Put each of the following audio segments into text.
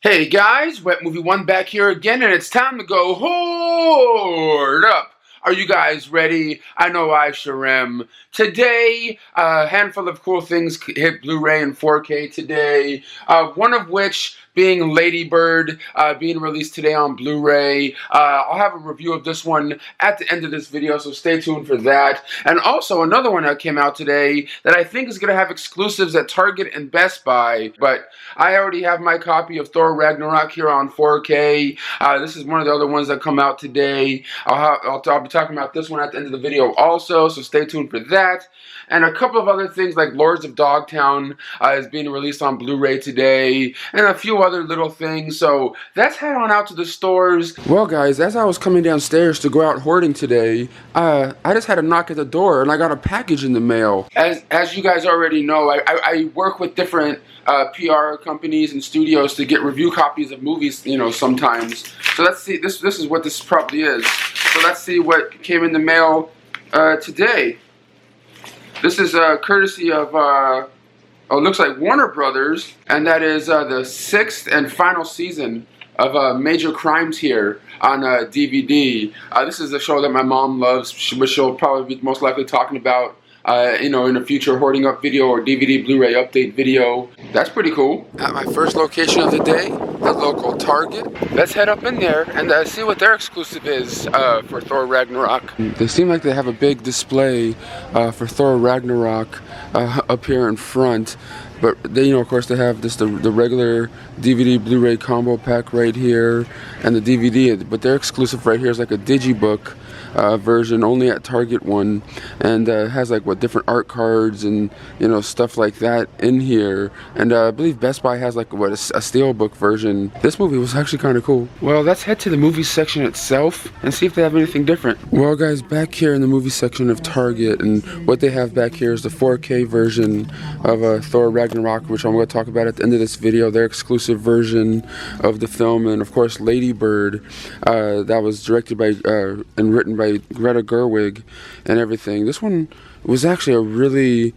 Hey guys, Wet Movie 1 back here again, and it's time to go hoard up. Are you guys ready? I know I sure am. Today, a handful of cool things hit Blu-ray and 4K today, one of which being Ladybird, being released today on Blu-ray. I'll have a review of this one at the end of this video, so stay tuned for that. And also another one that came out today that I think is going to have exclusives at Target and Best Buy, but I already have my copy of Thor Ragnarok here on 4K. This is one of the other ones that come out today. I'll be talking about this one at the end of the video also, so stay tuned for that. And a couple of other things like Lords of Dogtown is being released on Blu-ray today, and a few other little things. So let's head on out to the stores. Well guys, as I was coming downstairs to go out hoarding today, I just had a knock at the door and I got a package in the mail. As you guys already know, I work with different PR companies and studios to get review copies of movies, you know, sometimes. So let's see, this is what this probably is. So let's see what came in the mail today. This is courtesy of, it looks like Warner Brothers, and that is the 6th and final season of Major Crimes here on DVD. This is a show that my mom loves, which she'll probably be most likely talking about you know, in a future Hoarding Up video or DVD Blu-ray update video. That's pretty cool. At my first location of the day, the local Target. Let's head up in there and see what their exclusive is for Thor Ragnarok. They seem like they have a big display for Thor Ragnarok up here in front. But they, you know, of course, they have this the regular DVD Blu-ray combo pack right here, and the DVD. But their exclusive right here is like a digibook version, only at Target one, and has like what different art cards and, you know, stuff like that in here. And I believe Best Buy has like what a Steelbook version. This movie was actually kind of cool. Well, let's head to the movie section itself and see if they have anything different. Well, guys, back here in the movie section of Target, and what they have back here is the 4K version of Thor Ragnarok, which I'm going to talk about at the end of this video. Their exclusive version of the film, and of course Ladybird, that was directed by and written by Greta Gerwig and everything. This one was actually a really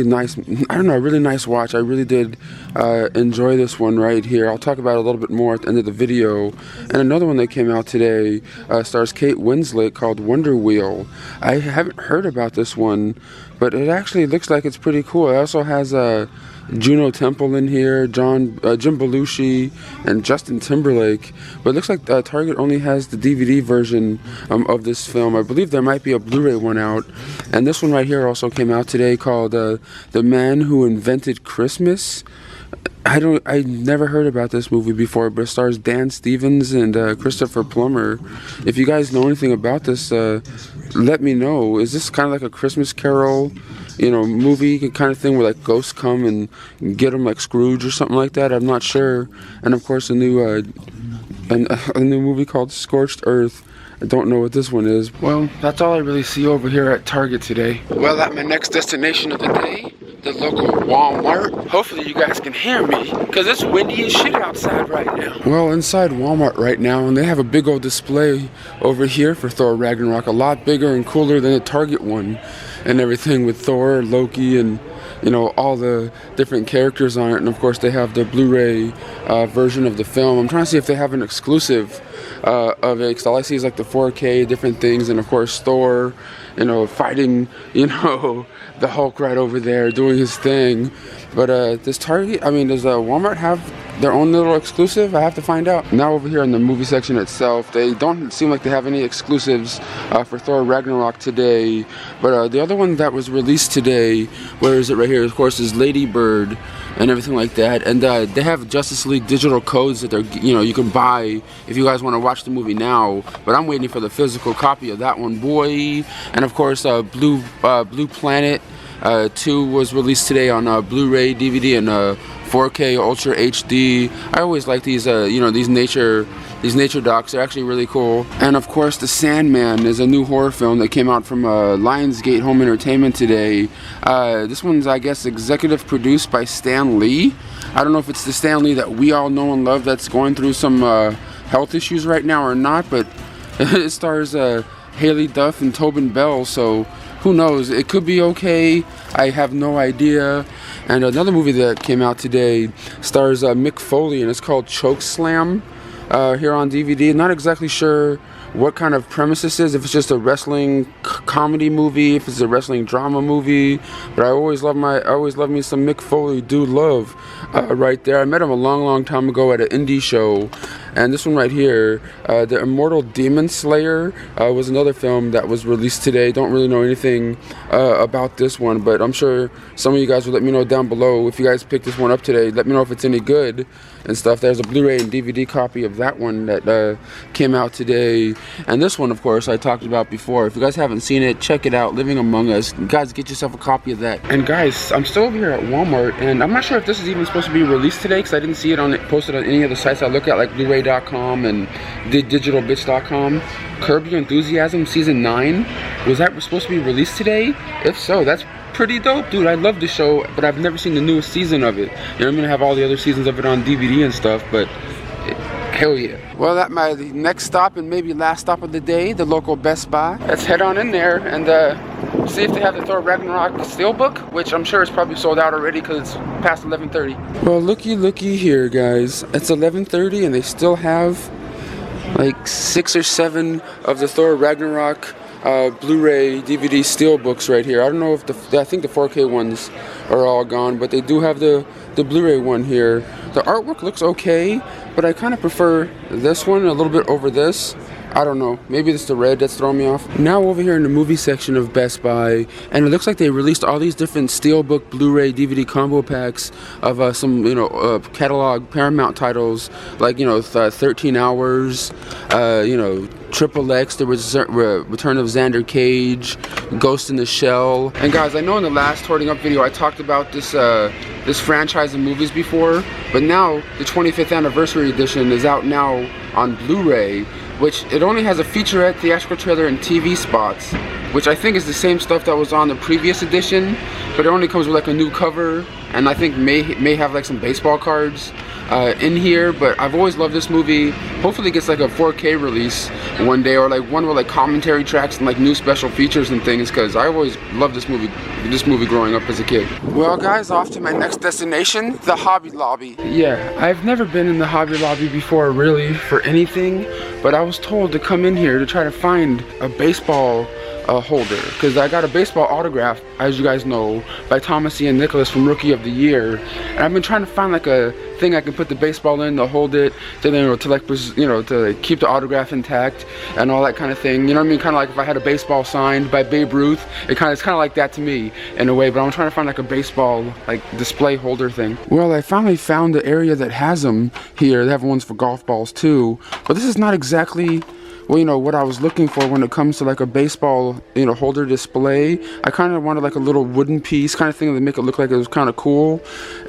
nice, really nice watch. I really did enjoy this one right here. I'll talk about it a little bit more at the end of the video. And another one that came out today stars Kate Winslet, called Wonder Wheel. I haven't heard about this one, but it actually looks like it's pretty cool. It also has Juno Temple in here, Jim Belushi, and Justin Timberlake. But it looks like Target only has the DVD version of this film. I believe there might be a Blu-ray one out. And this one right here also came out today, called The Man Who Invented Christmas. I never heard about this movie before, but it stars Dan Stevens and Christopher Plummer. If you guys know anything about this, let me know. Is this kind of like a Christmas Carol, you know, movie kind of thing where like ghosts come and get them like Scrooge or something like that? I'm not sure. And of course a new movie called Scorched Earth. I don't know what this one is. Well, that's all I really see over here at Target today. Well, at my next destination of the day, the local Walmart. Hopefully you guys can hear me, because it's windy as shit outside right now. Well, inside Walmart right now, and they have a big old display over here for Thor Ragnarok, a lot bigger and cooler than the Target one, and everything with Thor, Loki, and, you know, all the different characters on it. And of course they have the Blu-ray version of the film. I'm trying to see if they have an exclusive of it, because all I see is like the 4K, different things, and of course Thor, you know, fighting, you know, the Hulk right over there doing his thing. But does Target, does Walmart have their own little exclusive? I have to find out. Now over here in the movie section itself, they don't seem like they have any exclusives for Thor Ragnarok today. But the other one that was released today, where is it right here, of course, is Ladybird and everything like that. And they have Justice League digital codes that they're, you know, you can buy if you guys want to watch the movie now. But I'm waiting for the physical copy of that one, boy. And of course, Blue Planet 2 was released today on Blu-ray, DVD, and 4K Ultra HD. I always like these, you know, these nature docs. They're actually really cool. And of course, The Sandman is a new horror film that came out from Lionsgate Home Entertainment today. This one's, I guess, executive produced by Stan Lee. I don't know if it's the Stan Lee that we all know and love that's going through some health issues right now or not, but it stars Haley Duff and Tobin Bell, so who knows? It could be okay. I have no idea. And another movie that came out today stars Mick Foley, and it's called Chokeslam. Here on DVD. Not exactly sure what kind of premise this is. If it's just a wrestling comedy movie, if it's a wrestling drama movie. But I always love me some Mick Foley. Dude, love right there. I met him a long time ago at an indie show. And this one right here, The Immortal Demon Slayer, was another film that was released today. Don't really know anything about this one, but I'm sure some of you guys will let me know down below. If you guys picked this one up today, let me know if it's any good and stuff. There's a Blu-ray and DVD copy of that one that came out today. And this one, of course, I talked about before. If you guys haven't seen it, check it out. Living Among Us. Guys, get yourself a copy of that. And guys, I'm still over here at Walmart, and I'm not sure if this is even supposed to be released today, because I didn't see it posted on any of the sites I look at, like Blu-ray.com and digitalbits.com. Curb Your Enthusiasm Season 9. Was that supposed to be released today? If so, that's pretty dope, dude. I love the show, but I've never seen the newest season of it. You know, I'm gonna have all the other seasons of it on DVD and stuff, but hell yeah. Well, at my next stop and maybe last stop of the day, the local Best Buy. Let's head on in there and see if they have the Thor Ragnarok Steelbook, which I'm sure is probably sold out already because it's past 11:30. Well, looky here, guys. It's 11:30 and they still have like 6 or 7 of the Thor Ragnarok Blu-ray DVD Steelbooks right here. I don't know if I think the 4K ones are all gone, but they do have the Blu-ray one here. The artwork looks okay, but I kind of prefer this one a little bit over this. I don't know, maybe it's the red that's throwing me off. Now over here in the movie section of Best Buy, and it looks like they released all these different Steelbook Blu-ray DVD combo packs of some, catalog Paramount titles, like, 13 Hours, Triple X, The Return of Xander Cage, Ghost in the Shell. And guys, I know in the last Hoarding Up video I talked about this franchise of movies before, but now the 25th anniversary edition is out now on Blu-ray, which it only has a featurette, theatrical trailer, and TV spots, which I think is the same stuff that was on the previous edition, but it only comes with like a new cover, and I think may have like some baseball cards in here. But I've always loved this movie. Hopefully it gets like a 4K release one day, or like one with like commentary tracks and like new special features and things, because I always loved this movie growing up as a kid. Well guys, off to my next destination, the Hobby Lobby. Yeah, I've never been in the Hobby Lobby before really for anything, but I was told to come in here to try to find a baseball holder, because I got a baseball autograph, as you guys know, by Thomas Ian Nicholas from Rookie of the Year, and I've been trying to find like a thing I can put the baseball in to hold it, to keep the autograph intact and all that kind of thing. You know what I mean? Kind of like if I had a baseball signed by Babe Ruth, it's kind of like that to me in a way. But I'm trying to find like a baseball like display holder thing. Well, I finally found the area that has them here. They have ones for golf balls too, but this is not exactly, well, what I was looking for when it comes to like a baseball, holder display. I kind of wanted like a little wooden piece kind of thing to make it look like it was kind of cool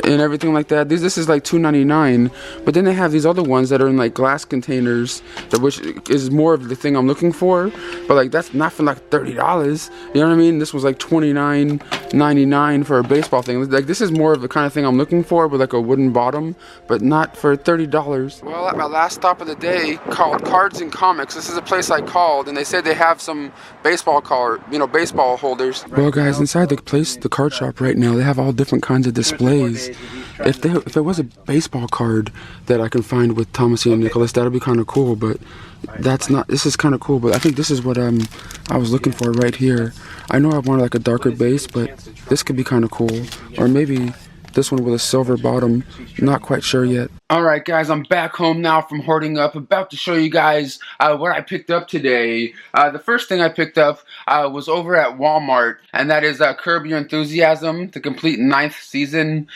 and everything like that. This is like $2.99, but then they have these other ones that are in like glass containers, which is more of the thing I'm looking for. But like that's not for like $30. You know what I mean? This was like $29.99 for a baseball thing. Like this is more of the kind of thing I'm looking for, with like a wooden bottom, but not for $30. Well, at my last stop of the day, called Cards and Comics. This is a place I called, and they said they have some baseball holders. Well guys, inside the place, the card shop right now, they have all different kinds of displays. If there was a baseball card that I can find with Thomas Ian Nicholas, that'd be kind of cool, but that's not. This is kind of cool, but I think this is what I was looking for right here. I know I wanted like a darker base, but this could be kind of cool, or maybe this one with a silver bottom. Not quite sure yet. Alright guys, I'm back home now from Hoarding Up, about to show you guys what I picked up today. The first thing I picked up was over at Walmart, and that is Curb Your Enthusiasm, the complete 9th season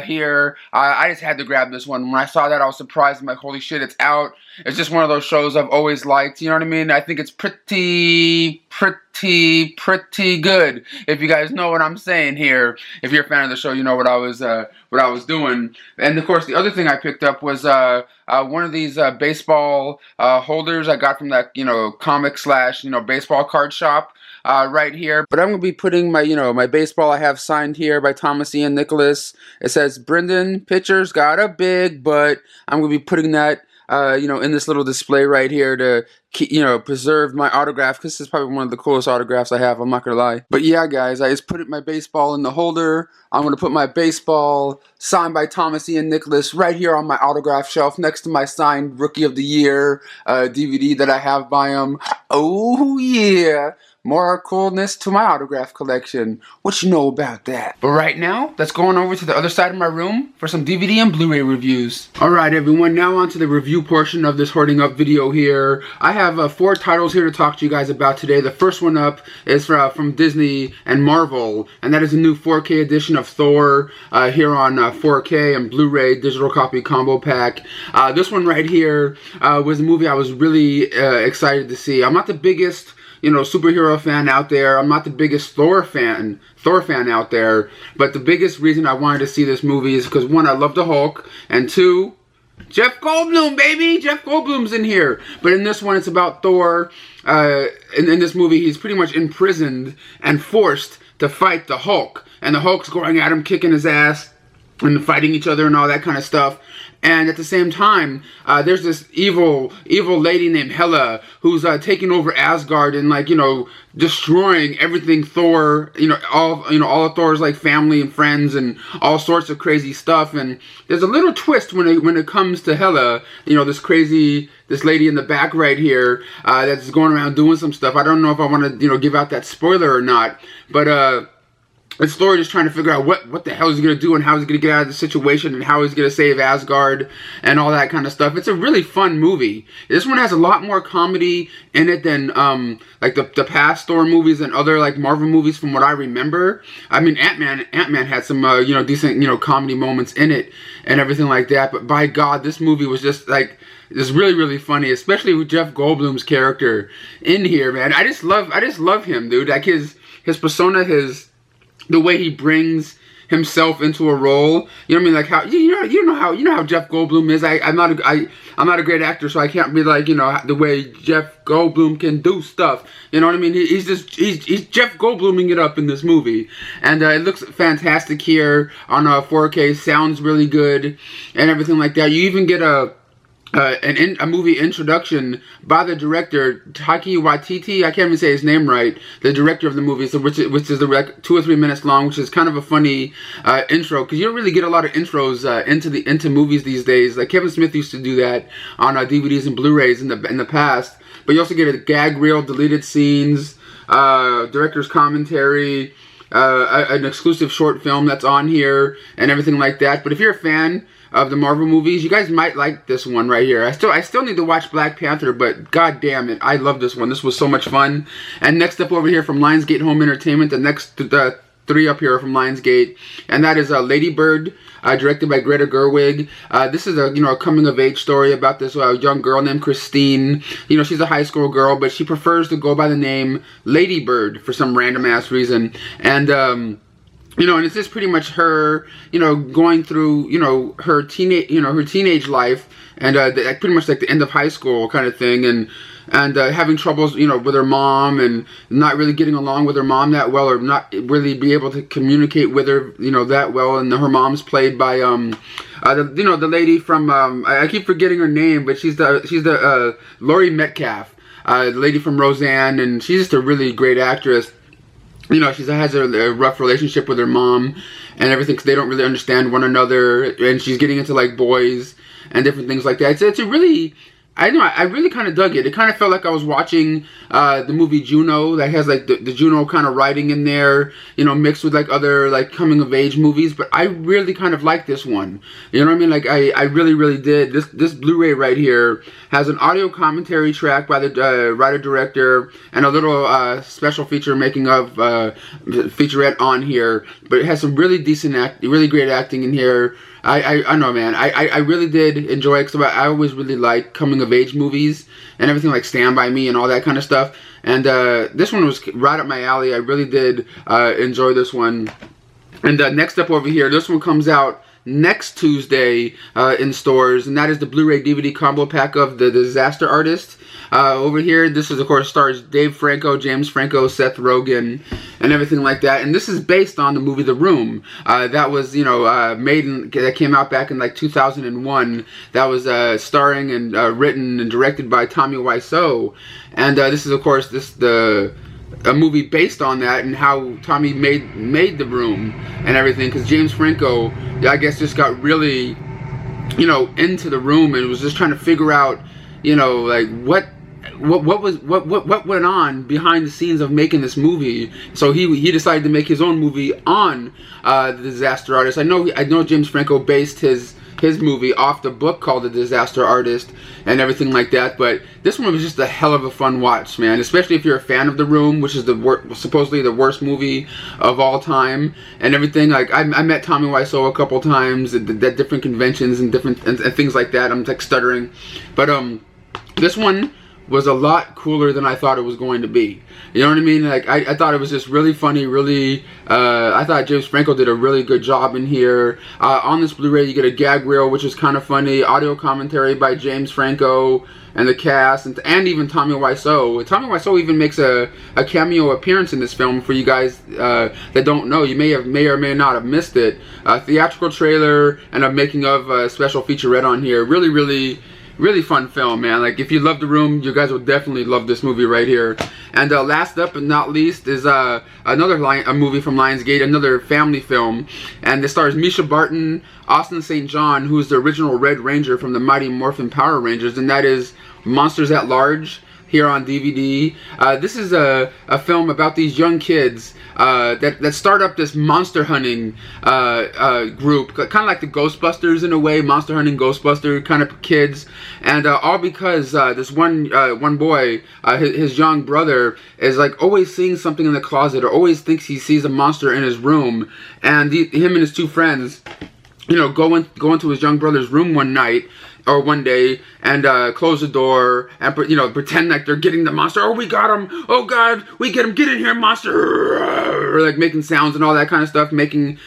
here. I just had to grab this one. When I saw that, I was surprised. I'm like, holy shit, it's out. It's just one of those shows I've always liked, you know what I mean? I think it's pretty good, if you guys know what I'm saying here. If you're a fan of the show, you know what I was doing. And of course, the other thing I picked up was one of these baseball holders I got from that comic / baseball card shop right here. But I'm gonna be putting my my baseball I have signed here by Thomas Ian Nicholas. It says Brendan pitcher's got a big butt. I'm gonna be putting that in this little display right here to preserved my autograph, because this is probably one of the coolest autographs I have, I'm not gonna lie. But yeah, guys, I just put my baseball in the holder. I'm gonna put my baseball signed by Thomas Ian Nicholas right here on my autograph shelf next to my signed Rookie of the Year DVD that I have by him. Oh yeah, more coolness to my autograph collection. What you know about that? But right now, let's go on over to the other side of my room for some DVD and Blu-ray reviews. Alright everyone, now on to the review portion of this Hoarding Up video here. I have 4 titles here to talk to you guys about today. The first one up is from Disney and Marvel, and that is a new 4K edition of Thor here on 4K and Blu-ray digital copy combo pack. This one right here was a movie I was really excited to see. I'm not the biggest superhero fan out there. I'm not the biggest Thor fan out there, but the biggest reason I wanted to see this movie is because 1, I love the Hulk, and 2, Jeff Goldblum, baby! Jeff Goldblum's in here. But in this one, it's about Thor. In this movie, he's pretty much imprisoned and forced to fight the Hulk, and the Hulk's going at him, kicking his ass, and fighting each other and all that kind of stuff. And at the same time, there's this evil lady named Hela who's taking over Asgard and destroying everything Thor, all of Thor's family and friends and all sorts of crazy stuff. And there's a little twist when it comes to Hela, this lady in the back right here that's going around doing some stuff. I don't know if I want to give out that spoiler or not, but it's Thor just trying to figure out what the hell he's going to do and how he's going to get out of the situation and how he's going to save Asgard and all that kind of stuff. It's a really fun movie. This one has a lot more comedy in it than the past Thor movies and other Marvel movies from what I remember. I mean, Ant-Man had some decent comedy moments in it and everything like that. But by God, this movie was just really, really funny, especially with Jeff Goldblum's character in here, man. I just love him, dude. His persona, the way he brings himself into a role, you know what I mean? How you know how Jeff Goldblum is. I'm not a great actor, so I can't be the way Jeff Goldblum can do stuff. You know what I mean? He's Jeff Goldbluming it up in this movie, and it looks fantastic here on 4K. Sounds really good and everything like that. You even get a movie introduction by the director Taika Waititi. I can't even say his name right. The director of the movie, which is 2 or 3 minutes long, which is kind of a funny intro, because you don't really get a lot of intros into movies these days. Like Kevin Smith used to do that on DVDs and Blu-rays in the past. But you also get a gag reel, deleted scenes, director's commentary, an exclusive short film that's on here, and everything like that. But if you're a fan of the Marvel movies, you guys might like this one right here. I still need to watch Black Panther, but god damn it, I love this one. This was so much fun. And next up over here from Lionsgate Home Entertainment, the next 3 up here from Lionsgate, and that is Ladybird, directed by Greta Gerwig. This is a coming of age story about this young girl named Christine. She's a high school girl, but she prefers to go by the name Ladybird for some random ass reason. And and it's just pretty much her, going through, her teenage life, and pretty much like the end of high school kind of thing, and having troubles, with her mom, and not really getting along with her mom that well, or not really be able to communicate with her, that well. And her mom's played by the lady from I keep forgetting her name, but she's the Laurie Metcalf, the lady from Roseanne, and she's just a really great actress. She has a rough relationship with her mom and everything, because they don't really understand one another, and she's getting into boys and different things like that. It's a really, I really kind of dug it. It kind of felt like I was watching the movie Juno, that has the Juno kind of writing in there, mixed with other coming of age movies. But I really kind of like this one. You know what I mean? I really, really did. This Blu-ray right here has an audio commentary track by the writer-director, and a little special feature making of featurette on here. But it has some really decent really great acting in here. I know, man. I really did enjoy it, because I always really like coming of age movies and everything, like Stand By Me and all that kind of stuff. And this one was right up my alley. I really did enjoy this one. And next up over here, this one comes out next Tuesday in stores, and that is the Blu-ray DVD combo pack of The Disaster Artist. Over here, this is, of course, stars Dave Franco, James Franco, Seth Rogen, and everything like that. And this is based on the movie The Room. That was, that came out back in like 2001. That was starring and written and directed by Tommy Wiseau. And this is, of course, a movie based on that and how Tommy made The Room and everything. Because James Franco, I guess, just got really, into The Room and was just trying to figure out, like what went on behind the scenes of making this movie. So he decided to make his own movie on The Disaster Artist. I know James Franco based his movie off the book called The Disaster Artist and everything like that, but this one was just a hell of a fun watch, man, especially if you're a fan of The Room, which is supposedly the worst movie of all time and everything. Like, I met Tommy Wiseau a couple times at different conventions and and things like that. I'm like stuttering, but this one was a lot cooler than I thought it was going to be. You know what I mean? Like, I thought it was just really funny, really, I thought James Franco did a really good job in here. On this Blu-ray, you get a gag reel, which is kind of funny, audio commentary by James Franco and the cast, and even Tommy Wiseau. Tommy Wiseau even makes a cameo appearance in this film for you guys that don't know. You may or may not have missed it. A theatrical trailer and a making of a special featurette on here. Really, really, really fun film, man. Like, if you love The Room, you guys will definitely love this movie right here. And last up but not least is a movie from Lionsgate, another family film. And this stars Misha Barton, Austin St. John, who's the original Red Ranger from the Mighty Morphin Power Rangers, and that is Monsters at Large, here on DVD. This is a film about these young kids that start up this monster hunting group, kind of like the Ghostbusters in a way, monster hunting Ghostbuster kind of kids, and all because this one boy, his young brother, is like always seeing something in the closet, or always thinks he sees a monster in his room, and him and his two friends, go into his young brother's room one day and close the door and pretend like they're getting the monster. Oh, we got him! Oh God, we get him! Get in here, monster! Or like making sounds and all that kind of stuff, making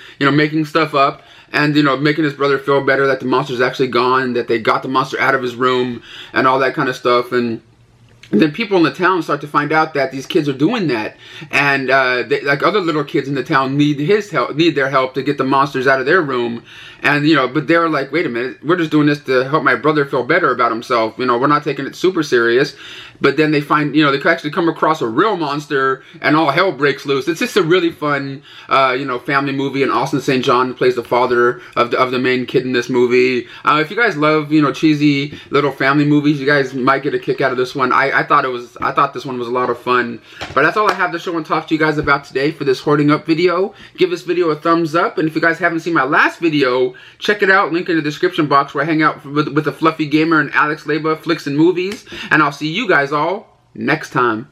stuff up, and making his brother feel better that the monster's actually gone, that they got the monster out of his room, and all that kind of stuff. And then people in the town start to find out that these kids are doing that, and like other little kids in the town need their help to get the monsters out of their room. And but they're like, wait a minute, we're just doing this to help my brother feel better about himself. We're not taking it super serious. But then they find, they could actually come across a real monster, and all hell breaks loose. It's just a really fun, family movie. And Austin St. John plays the father of the main kid in this movie. If you guys love, cheesy little family movies, you guys might get a kick out of this one. I thought this one was a lot of fun. But that's all I have to show and talk to you guys about today for this Hoarding Up video. Give this video a thumbs up, and if you guys haven't seen my last video, check it out. Link in the description box where I hang out with the Fluffy Gamer and Alex Leba, Flicks and Movies. And I'll see you guys all next time.